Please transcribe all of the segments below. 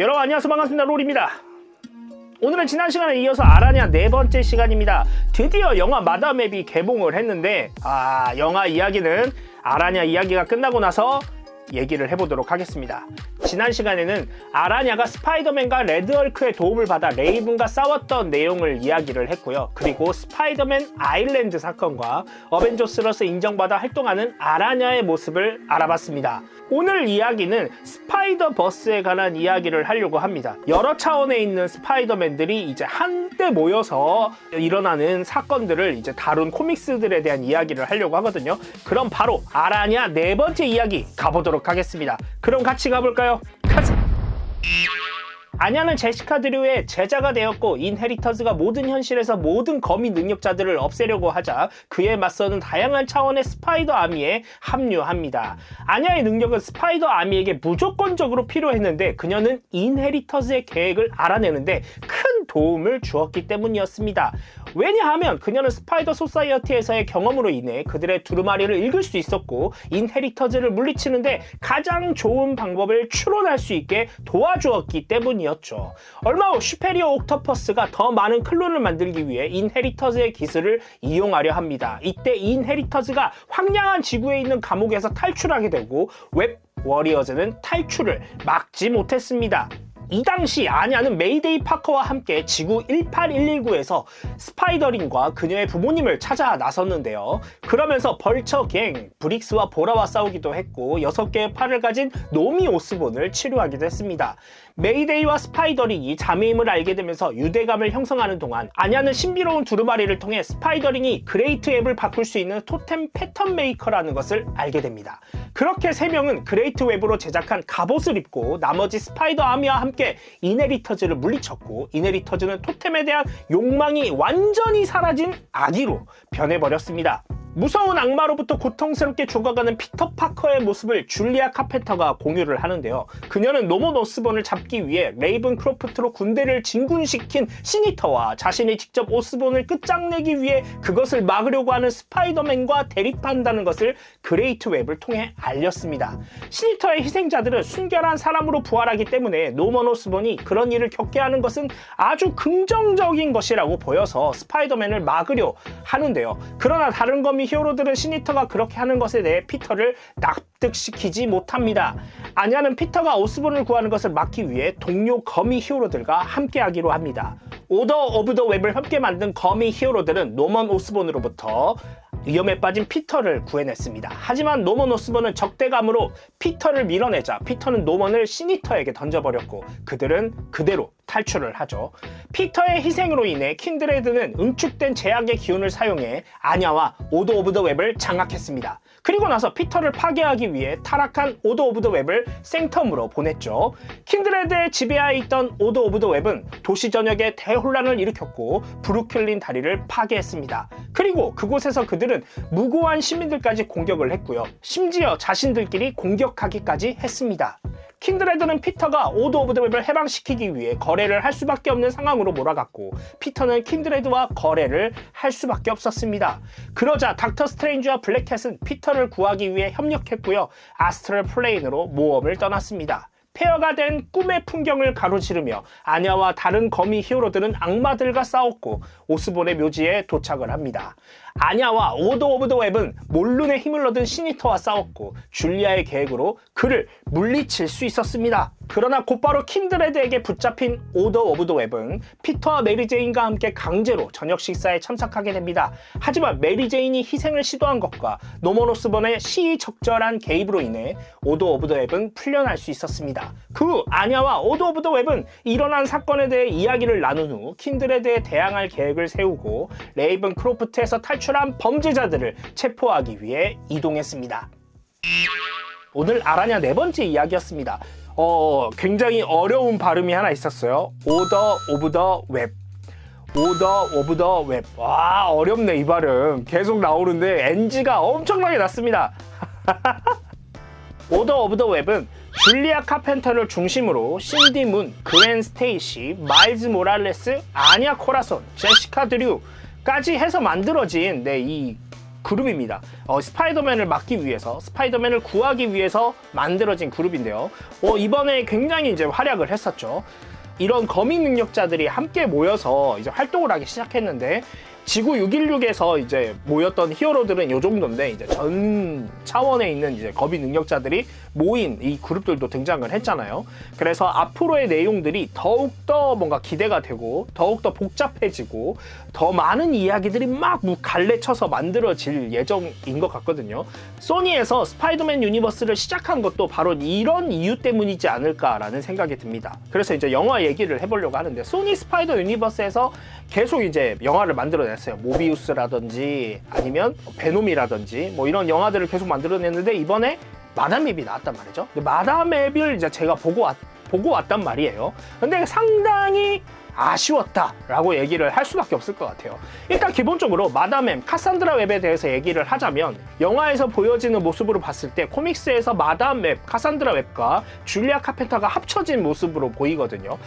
여러분 안녕하세요, 반갑습니다. 롤입니다. 오늘은 지난 시간에 이어서 아라냐 네 번째 시간입니다. 드디어 영화 마다맵이 개봉을 했는데 영화 이야기는 아라냐 이야기가 끝나고 나서 얘기를 해보도록 하겠습니다. 지난 시간에는 아라냐가 스파이더맨과 레드헐크의 도움을 받아 레이븐과 싸웠던 내용을 이야기를 했고요. 그리고 스파이더맨 아일랜드 사건과 어벤져스로서 인정받아 활동하는 아라냐의 모습을 알아봤습니다. 오늘 이야기는 스파이더버스에 관한 이야기를 하려고 합니다. 여러 차원에 있는 스파이더맨들이 이제 한데 모여서 일어나는 사건들을 이제 다룬 코믹스들에 대한 이야기를 하려고 하거든요. 그럼 바로 아라냐 네 번째 이야기 가보도록 하겠습니다. 그럼 같이 가볼까요? 가자! 아냐는 제시카 드류의 제자가 되었고, 인헤리턴스가 모든 현실에서 모든 거미 능력자들을 없애려고 하자 그에 맞서는 다양한 차원의 스파이더 아미에 합류합니다. 아냐의 능력은 스파이더 아미에게 무조건적으로 필요했는데 그녀는 인헤리턴스의 계획을 알아내는데 큰 도움을 주었기 때문이었습니다. 왜냐하면 그녀는 스파이더 소사이어티에서의 경험으로 인해 그들의 두루마리를 읽을 수 있었고, 인헤리턴스를 물리치는데 가장 좋은 방법을 추론할 수 있게 도와주었기 때문이었죠. 얼마 후 슈페리어 옥토퍼스가 더 많은 클론을 만들기 위해 인헤리턴스의 기술을 이용하려 합니다. 이때 인헤리턴스가 황량한 지구에 있는 감옥에서 탈출하게 되고, 웹 워리어즈는 탈출을 막지 못했습니다. 이 당시 아냐는 메이데이 파커와 함께 지구 18119에서 스파이더링과 그녀의 부모님을 찾아 나섰는데요. 그러면서 벌처 갱 브릭스와 보라와 싸우기도 했고, 6개의 팔을 가진 노미 오스본을 치료하기도 했습니다. 메이데이와 스파이더링이 자매임을 알게 되면서 유대감을 형성하는 동안 아냐는 신비로운 두루마리를 통해 스파이더링이 그레이트 웹을 바꿀 수 있는 토템 패턴 메이커라는 것을 알게 됩니다. 그렇게 3명은 그레이트 웹으로 제작한 갑옷을 입고 나머지 스파이더 아미와 함께 인헤리턴스를 물리쳤고, 인헤리턴스는 토템에 대한 욕망이 완전히 사라진 아기로 변해버렸습니다. 무서운 악마로부터 고통스럽게 죽어가는 피터 파커의 모습을 줄리아 카펜터가 공유를 하는데요. 그녀는 노먼 오스본을 잡기 위해 레이븐 크로프트로 군대를 진군시킨 시니터와 자신이 직접 오스본을 끝장내기 위해 그것을 막으려고 하는 스파이더맨과 대립한다는 것을 그레이트 웹을 통해 알렸습니다. 시니터의 희생자들은 순결한 사람으로 부활하기 때문에 노먼 오스본이 그런 일을 겪게 하는 것은 아주 긍정적인 것이라고 보여서 스파이더맨을 막으려 하는데요. 그러나 다른 거미 히어로들은 시니터가 그렇게 하는 것에 대해 피터를 납득시키지 못합니다. 아냐는 피터가 오스본을 구하는 것을 막기 위해 동료 거미 히어로들과 함께하기로 합니다. 오더 오브 더 웹을 함께 만든 거미 히어로들은 노먼 오스본으로부터 위험에 빠진 피터를 구해냈습니다. 하지만 노먼 오스본은 적대감으로 피터를 밀어내자 피터는 노먼을 시니터에게 던져버렸고, 그들은 그대로 탈출을 하죠. 피터의 희생으로 인해 킨드레드는 응축된 제약의 기운을 사용해 아냐와 오더 오브 더 웹을 장악했습니다. 그리고 나서 피터를 파괴하기 위해 타락한 오더 오브 더 웹을 생텀으로 보냈죠. 킨드레드의 지배하에 있던 오더 오브 더 웹은 도시 전역에 대혼란을 일으켰고 브루클린 다리를 파괴했습니다. 그리고 그곳에서 그들은 무고한 시민들까지 공격을 했고요. 심지어 자신들끼리 공격하기까지 했습니다. 킨드레드는 피터가 오더 오브 더 웹을 해방시키기 위해 거래를 할 수밖에 없는 상황으로 몰아갔고, 피터는 킨드레드와 거래를 할 수밖에 없었습니다. 그러자 닥터 스트레인지와 블랙캣은 피터를 구하기 위해 협력했고요. 아스트럴 플레인으로 모험을 떠났습니다. 폐허가 된 꿈의 풍경을 가로지르며 아냐와 다른 거미 히어로들은 악마들과 싸웠고 오스본의 묘지에 도착을 합니다. 아냐와 오더 오브 더 웹은 몰룬의 힘을 얻은 시니터와 싸웠고 줄리아의 계획으로 그를 물리칠 수 있었습니다. 그러나 곧바로 킨드레드에게 붙잡힌 오더 오브 더 웹은 피터와 메리제인과 함께 강제로 저녁 식사에 참석하게 됩니다. 하지만 메리제인이 희생을 시도한 것과 노먼 오스본의 시의적절한 개입으로 인해 오더 오브 더 웹은 풀려날 수 있었습니다. 그 후 아냐와 오더 오브 더 웹은 일어난 사건에 대해 이야기를 나눈 후 킨드레드에 대항할 계획을 세우고 레이븐 크로프트에서 탈출한 범죄자들을 체포하기 위해 이동했습니다. 오늘 아라냐 네 번째 이야기였습니다. 굉장히 어려운 발음이 하나 있었어요. 오더 오브 더 웹. 오더 오브 더 웹. 와, 어렵네 이 발음. 계속 나오는데 NG가 엄청나게 났습니다. 오더 오브 더 웹은 줄리아 카펜터를 중심으로 신디 문, 그웬 스테이시, 마일즈 모랄레스, 아냐 코라손, 제시카 드류까지 해서 만들어진 이 그룹입니다. 스파이더맨을 막기 위해서, 스파이더맨을 구하기 위해서 만들어진 그룹인데요. 이번에 굉장히 이제 활약을 했었죠. 이런 거미 능력자들이 함께 모여서 이제 활동을 하기 시작했는데, 지구 616에서 이제 모였던 히어로들은 요 정도인데, 이제 전 차원에 있는 이제 거미 능력자들이 모인 이 그룹들도 등장을 했잖아요. 그래서 앞으로의 내용들이 더욱더 뭔가 기대가 되고, 더욱더 복잡해지고, 더 많은 이야기들이 막 갈래쳐서 만들어질 예정인 것 같거든요. 소니에서 스파이더맨 유니버스를 시작한 것도 바로 이런 이유 때문이지 않을까라는 생각이 듭니다. 그래서 이제 영화 얘기를 해보려고 하는데, 소니 스파이더 유니버스에서 계속 이제 영화를 만들어냈어요. 모비우스라든지 아니면 베놈이라든지 뭐 이런 영화들을 계속 만들어냈는데, 이번에 마담맵이 나왔단 말이죠. 근데 마담맵을 이제 제가 보고 왔단 말이에요. 근데 상당히 아쉬웠다라고 얘기를 할 수밖에 없을 것 같아요. 일단 기본적으로 마담웹, 카산드라 웹에 대해서 얘기를 하자면, 영화에서 보여지는 모습으로 봤을 때 코믹스에서 마담웹, 카산드라 웹과 줄리아 카펜터가 합쳐진 모습으로 보이거든요.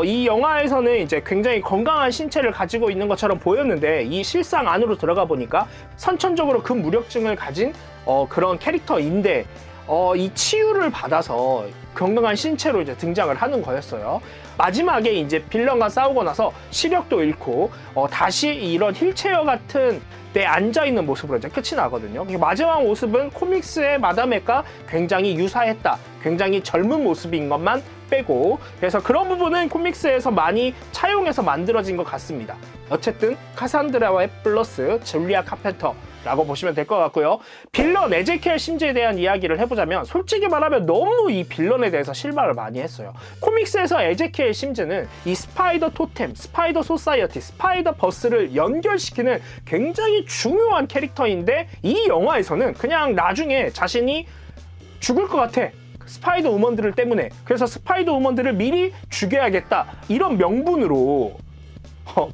이 영화에서는 이제 굉장히 건강한 신체를 가지고 있는 것처럼 보였는데, 이 실상 안으로 들어가 보니까 선천적으로 근무력증을 가진 그런 캐릭터인데, 이 치유를 받아서 건강한 신체로 이제 등장을 하는 거였어요. 마지막에 이제 빌런과 싸우고 나서 시력도 잃고 다시 이런 휠체어 같은 데 앉아있는 모습으로 이제 끝이 나거든요. 마지막 모습은 코믹스의 마담웹과 굉장히 유사했다, 굉장히 젊은 모습인 것만 빼고, 그래서 그런 부분은 코믹스에서 많이 차용해서 만들어진 것 같습니다. 어쨌든 카산드라 웹 플러스 줄리아 카펜터 라고 보시면 될 것 같고요. 빌런 에제키엘 심즈에 대한 이야기를 해보자면, 솔직히 말하면 너무 이 빌런에 대해서 실망을 많이 했어요. 코믹스에서 에제키엘 심즈는 이 스파이더 토템, 스파이더 소사이어티, 스파이더 버스를 연결시키는 굉장히 중요한 캐릭터인데, 이 영화에서는 그냥 나중에 자신이 죽을 것 같아, 스파이더 우먼들 때문에, 그래서 스파이더 우먼들을 미리 죽여야겠다, 이런 명분으로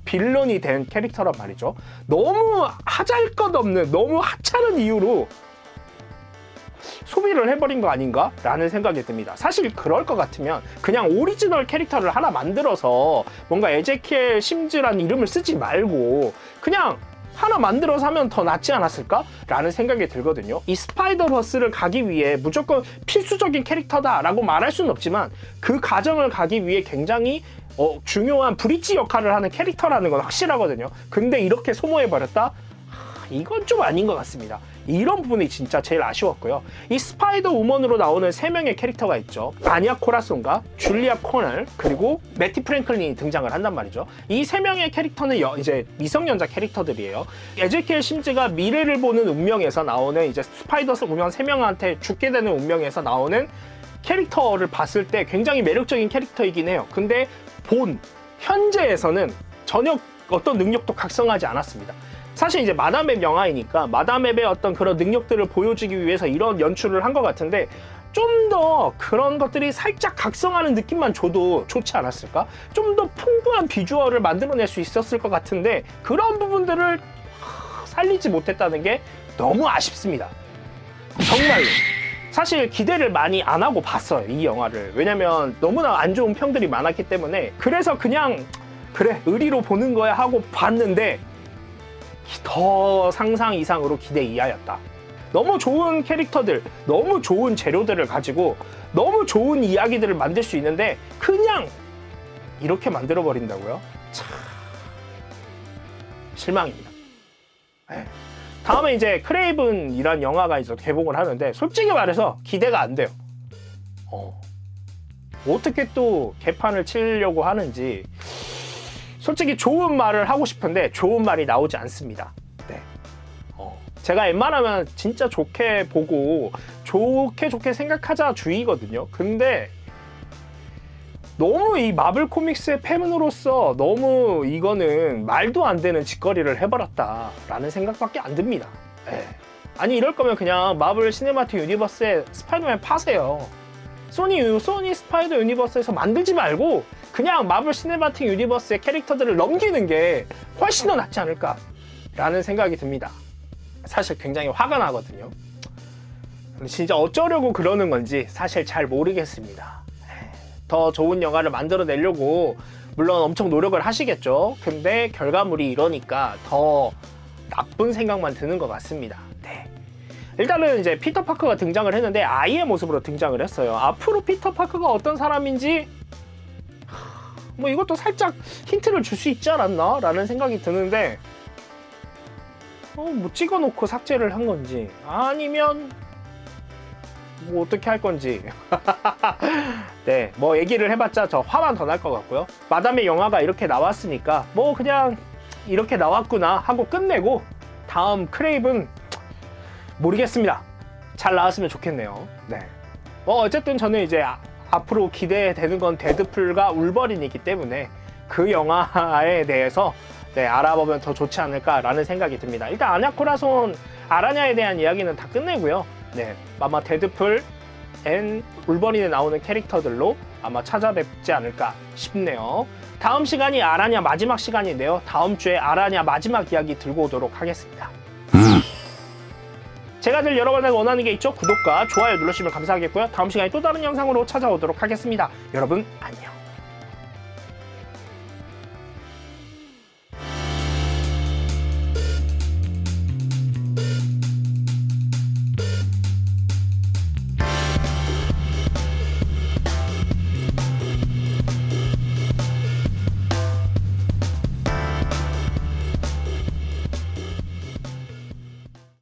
빌런이 된 캐릭터란 말이죠. 너무 하잘것없는, 너무 하찮은 이유로 소비를 해버린 거 아닌가? 라는 생각이 듭니다. 사실 그럴 것 같으면 그냥 오리지널 캐릭터를 하나 만들어서 뭔가 에제키엘 심즈라는 이름을 쓰지 말고 그냥 하나 만들어서 하면 더 낫지 않았을까? 라는 생각이 들거든요. 이 스파이더버스를 가기 위해 무조건 필수적인 캐릭터다라고 말할 수는 없지만, 그 과정을 가기 위해 굉장히 중요한 브릿지 역할을 하는 캐릭터라는 건 확실하거든요. 근데 이렇게 소모해버렸다? 이건 좀 아닌 것 같습니다. 이런 부분이 진짜 제일 아쉬웠고요. 이 스파이더 우먼으로 나오는 3명의 캐릭터가 있죠. 아니아 코라손과 줄리아 코널, 그리고 매티 프랭클린이 등장을 한단 말이죠. 이 3명의 캐릭터는 이제 미성년자 캐릭터들이에요. 에제키엘 심즈가 미래를 보는 운명에서 나오는, 이제 스파이더 우먼 3명한테 죽게 되는 운명에서 나오는 캐릭터를 봤을 때 굉장히 매력적인 캐릭터이긴 해요. 근데 현재에서는 전혀 어떤 능력도 각성하지 않았습니다. 사실 이제 마담웹 영화이니까 마담웹의 어떤 그런 능력들을 보여주기 위해서 이런 연출을 한 것 같은데, 좀 더 그런 것들이 살짝 각성하는 느낌만 줘도 좋지 않았을까? 좀 더 풍부한 비주얼을 만들어낼 수 있었을 것 같은데, 그런 부분들을 살리지 못했다는 게 너무 아쉽습니다. 정말로. 사실 기대를 많이 안 하고 봤어요, 이 영화를. 왜냐면 너무나 안 좋은 평들이 많았기 때문에. 그래서 그냥 그래, 의리로 보는 거야 하고 봤는데, 더 상상 이상으로 기대 이하였다. 너무 좋은 캐릭터들, 너무 좋은 재료들을 가지고 너무 좋은 이야기들을 만들 수 있는데 그냥 이렇게 만들어 버린다고요? 참 실망입니다. 다음에 이제 크레이븐이란 영화가 이제 개봉을 하는데, 솔직히 말해서 기대가 안 돼요. 어떻게 또 개판을 치려고 하는지. 솔직히 좋은 말을 하고 싶은데 좋은 말이 나오지 않습니다. 네. 제가 웬만하면 진짜 좋게 보고 좋게 생각하자 주의거든요. 근데 너무 이 마블 코믹스의 팬으로서 너무 이거는 말도 안 되는 짓거리를 해버렸다라는 생각밖에 안 듭니다. 네. 아니, 이럴 거면 그냥 마블 시네마틱 유니버스에 스파이더맨 파세요. 소니 스파이더 유니버스에서 만들지 말고 그냥 마블 시네마틱 유니버스의 캐릭터들을 넘기는 게 훨씬 더 낫지 않을까 라는 생각이 듭니다. 사실 굉장히 화가 나거든요. 진짜 어쩌려고 그러는 건지 사실 잘 모르겠습니다. 더 좋은 영화를 만들어내려고 물론 엄청 노력을 하시겠죠. 근데 결과물이 이러니까 더 나쁜 생각만 드는 것 같습니다. 네. 일단은 이제 피터 파커가 등장을 했는데 아이의 모습으로 등장을 했어요. 앞으로 피터 파커가 어떤 사람인지 뭐 이것도 살짝 힌트를 줄 수 있지 않았나? 라는 생각이 드는데 뭐 찍어놓고 삭제를 한 건지 아니면 뭐 어떻게 할 건지 네, 뭐 얘기를 해봤자 저 화만 더 날 것 같고요. 마담의 영화가 이렇게 나왔으니까 뭐 그냥 이렇게 나왔구나 하고 끝내고 다음 크레이븐 모르겠습니다. 잘 나왔으면 좋겠네요. 네. 뭐 어쨌든 저는 이제 앞으로 기대되는 건 데드풀과 울버린이기 때문에 그 영화에 대해서 네, 알아보면 더 좋지 않을까라는 생각이 듭니다. 일단 아냐코라손 아라냐에 대한 이야기는 다 끝내고요. 네, 아마 데드풀 앤 울버린에 나오는 캐릭터들로 아마 찾아뵙지 않을까 싶네요. 다음 시간이 아라냐 마지막 시간인데요. 다음 주에 아라냐 마지막 이야기 들고 오도록 하겠습니다. 제가 늘 여러분에게 원하는 게 있죠? 구독과 좋아요 눌러주시면 감사하겠고요. 다음 시간에 또 다른 영상으로 찾아오도록 하겠습니다. 여러분 안녕.